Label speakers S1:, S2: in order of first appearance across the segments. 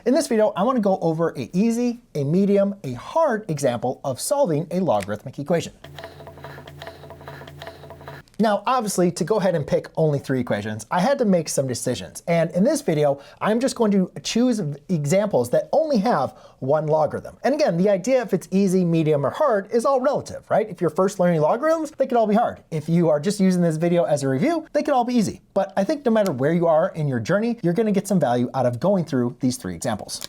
S1: In this video, I want to go over an easy, a medium, a hard example of solving a logarithmic equation. Now, obviously, to go ahead and pick only 3 equations, I had to make some decisions. And in this video, I'm just going to choose examples that only have one logarithm. And again, the idea if it's easy, medium, or hard is all relative, right? If you're first learning logarithms, they could all be hard. If you are just using this video as a review, they could all be easy. But I think no matter where you are in your journey, you're going to get some value out of going through these 3 examples.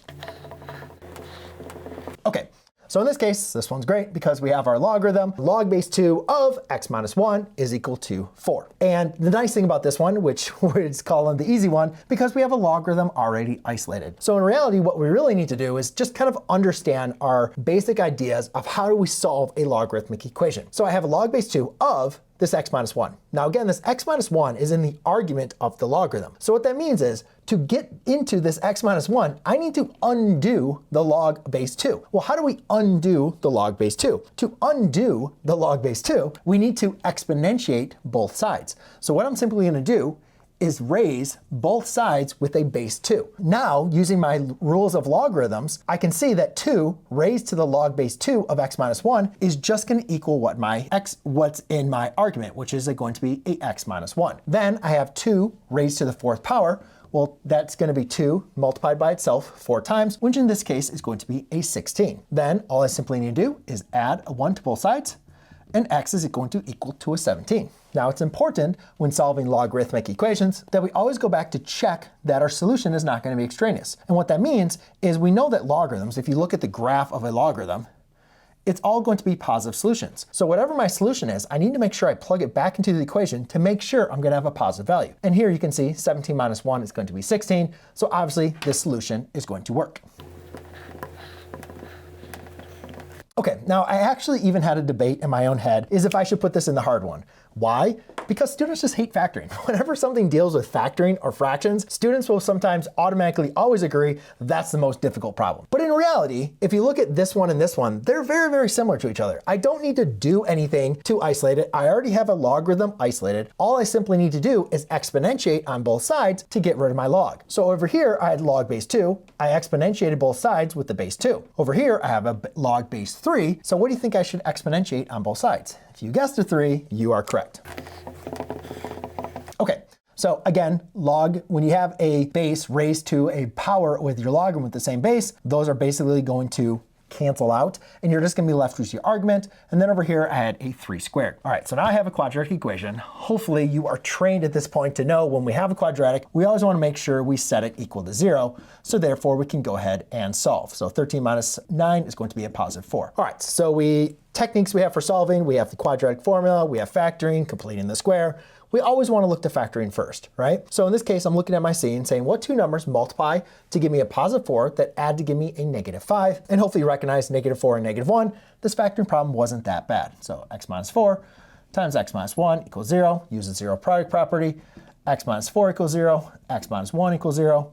S1: Okay. So in this case, this one's great because we have our logarithm. Log base 2 of x minus 1 is equal to 4. And the nice thing about this one, which is called the easy one, because we have a logarithm already isolated. So in reality, what we really need to do is just kind of understand our basic ideas of how do we solve a logarithmic equation. So I have a log base 2 of this x minus 1. Now again, this x minus 1 is in the argument of the logarithm. So what that means is, to get into this x minus 1, I need to undo the log base 2. Well, how do we undo the log base 2? To undo the log base 2, we need to exponentiate both sides. So what I'm simply going to do is raise both sides with a base 2. Now, using my rules of logarithms, I can see that 2 raised to the log base 2 of x minus 1 is just going to equal what's in my argument, which is going to be a x minus 1. Then I have 2 raised to the 4th power. Well, that's going to be 2 multiplied by itself 4 times, which in this case is going to be a 16. Then all I simply need to do is add a 1 to both sides, and x is going to equal to a 17. Now it's important when solving logarithmic equations that we always go back to check that our solution is not going to be extraneous. And what that means is we know that logarithms, if you look at the graph of a logarithm, it's all going to be positive solutions. So whatever my solution is, I need to make sure I plug it back into the equation to make sure I'm going to have a positive value. And here you can see 17 minus 1 is going to be 16. So obviously this solution is going to work. Okay, now I actually even had a debate in my own head is if I should put this in the hard one. Why? Because students just hate factoring. Whenever something deals with factoring or fractions, students will sometimes automatically always agree that's the most difficult problem. But in reality, if you look at this one and this one, they're very, very similar to each other. I don't need to do anything to isolate it. I already have a logarithm isolated. All I simply need to do is exponentiate on both sides to get rid of my log. So over here, I had log base 2. I exponentiated both sides with the base 2. Over here, I have a log base 3. So what do you think I should exponentiate on both sides? If you guessed a 3, you are correct. Okay, so again, when you have a base raised to a power with your logarithm with the same base, those are basically going to cancel out, and you're just going to be left with your argument. And then over here, I had a 3 squared. All right, so now I have a quadratic equation. Hopefully you are trained at this point to know when we have a quadratic, we always want to make sure we set it equal to 0. So therefore, we can go ahead and solve. So 13 minus 9 is going to be a positive 4. All right, so techniques we have for solving, we have the quadratic formula, we have factoring, completing the square. We always want to look to factoring first, right? So in this case, I'm looking at my C and saying what 2 numbers multiply to give me a positive 4 that add to give me a negative 5. And hopefully you recognize negative 4 and negative 1. This factoring problem wasn't that bad. So x minus 4 times x minus 1 equals 0. Use the zero product property. X minus 4 equals 0. X minus 1 equals 0.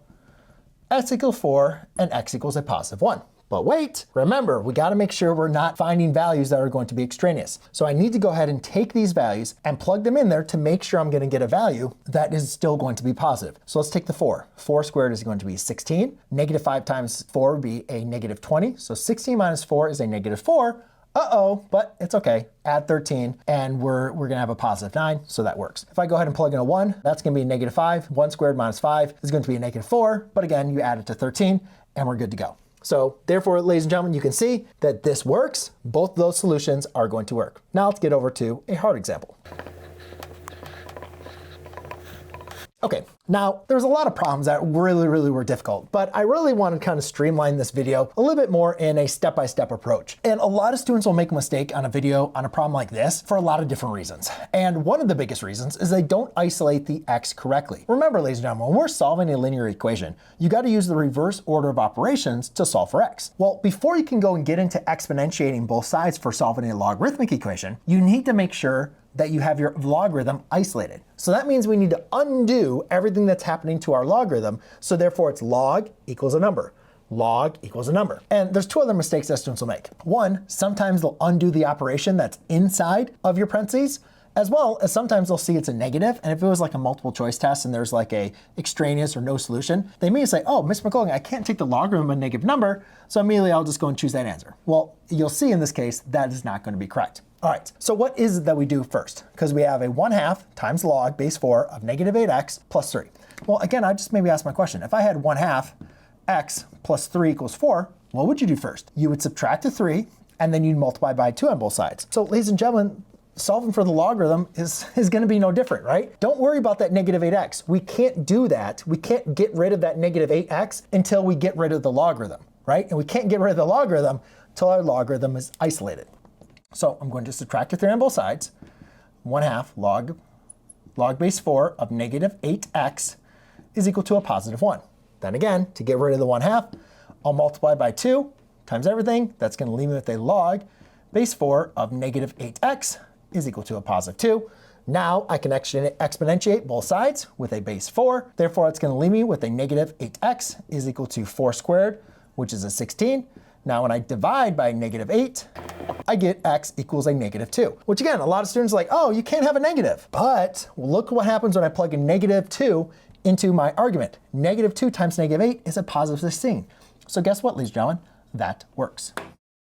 S1: X equals 4 and x equals a positive 1. But wait, remember, we got to make sure we're not finding values that are going to be extraneous. So I need to go ahead and take these values and plug them in there to make sure I'm going to get a value that is still going to be positive. So let's take the 4. 4 squared is going to be 16. Negative 5 times 4 would be a negative 20. So 16 minus 4 is a negative 4. Uh-oh, but it's okay. Add 13, and we're going to have a positive 9, so that works. If I go ahead and plug in a 1, that's going to be a negative 5. 1 squared minus 5 is going to be a negative 4. But again, you add it to 13, and we're good to go. So therefore, ladies and gentlemen, you can see that this works. Both of those solutions are going to work. Now let's get over to a hard example. Okay, now there's a lot of problems that really were difficult, but I really want to kind of streamline this video a little bit more in a step-by-step approach. And a lot of students will make a mistake on a video on a problem like this for a lot of different reasons. And one of the biggest reasons is they don't isolate the x correctly. Remember, ladies and gentlemen, when we're solving a linear equation, you got to use the reverse order of operations to solve for x. Well, before you can go and get into exponentiating both sides for solving a logarithmic equation, you need to make sure that you have your logarithm isolated. So that means we need to undo everything that's happening to our logarithm. So therefore it's log equals a number. Log equals a number. And there's 2 other mistakes that students will make. One, sometimes they'll undo the operation that's inside of your parentheses. As well as sometimes they'll see it's a negative, and if it was like a multiple choice test and there's like a extraneous or no solution, they may say, oh, Mr. McLogan, I can't take the logarithm of a negative number, so immediately I'll just go and choose that answer. Well, you'll see in this case, that is not going to be correct. All right, so what is it that we do first? Because we have a 1/2 times log base 4 of negative 8x plus 3. Well, again, I just maybe ask my question. If I had 1/2 x plus 3 equals 4, what would you do first? You would subtract the 3, and then you'd multiply by 2 on both sides. So ladies and gentlemen, solving for the logarithm is going to be no different, right? Don't worry about that negative 8x. We can't do that. We can't get rid of that negative 8x until we get rid of the logarithm, right? And we can't get rid of the logarithm until our logarithm is isolated. So I'm going to subtract the 3 on both sides. 1/2 log base 4 of negative 8x is equal to a positive 1. Then again, to get rid of the 1/2, I'll multiply by 2 times everything. That's going to leave me with a log base 4 of negative 8x is equal to a positive 2. Now I can exponentiate both sides with a base 4. Therefore, it's going to leave me with a negative 8x is equal to 4 squared, which is a 16. Now when I divide by negative 8, I get x equals a negative 2. Which again, a lot of students are like, oh, you can't have a negative. But look what happens when I plug in negative 2 into my argument. Negative 2 times negative 8 is a positive 16. So guess what, ladies and gentlemen? That works.